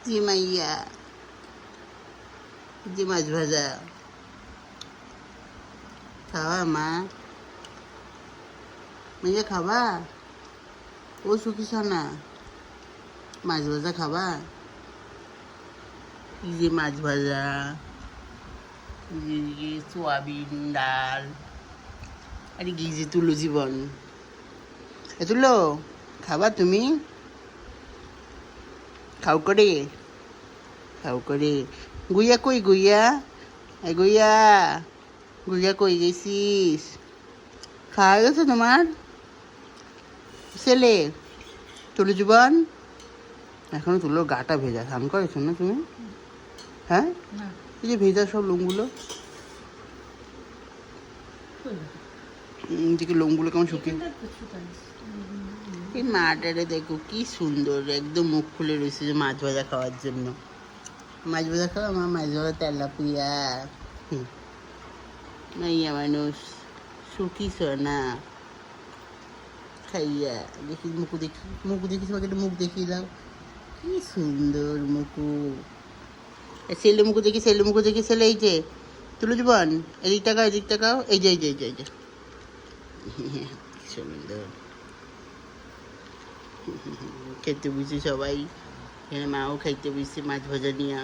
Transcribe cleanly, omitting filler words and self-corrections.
জি মাইয়া, জি মাছ ভাজা খাওয়া মা, মাইয়া খাবা? ও সুখী সোনা, মাছ ভাজা খাবা? এই যে মাছ ভাজা, এই যে সোয়াবিন ডাল, আরে কি যে তুলো জীবন, এ তুলো খাবা তুমি? খাও করে, খাও করে। গুইয়া কই গুইয়া? এ গুইয়া, গুইয়া কই গেছিস? খাওয়া গেছে তোমার ছেলে? তুলো জীবন এখনো তুলোর গাটা ভেজা, স্নান করেছো না তুমি? হ্যাঁ, এই যে ভেজা সব লোমগুলো, দিকে লোমগুলো কেমন শুকিয়ে। এই মাটারে দেখো কি সুন্দর, একদম মুখ খুলে রয়েছে যে মাছ ভাজা খাওয়ার জন্য। মাছ ভাজা খাওয়া, আমার মাছ ভাজা তেলাপিয়া। মাইয়া মানুষ সুখী সোনা খাইয়া। দেখি মুখু, দেখি মুখু, দেখি তোমাকে একটা মুখ দেখিয়ে দাও, কি সুন্দর মুখু। ছেলে মুখু দেখি, ছেলে মুখু দেখি, ছেলে এই যে তুলো জীবন, এদিক টাকাও, এদিক টাকাও, এই যে এই যে এই যে এই যে কি সুন্দর। খেতে বুঝি সবাই, এখানে মাও খাইতে বুঝছি মাছ ভাজা নিয়ে।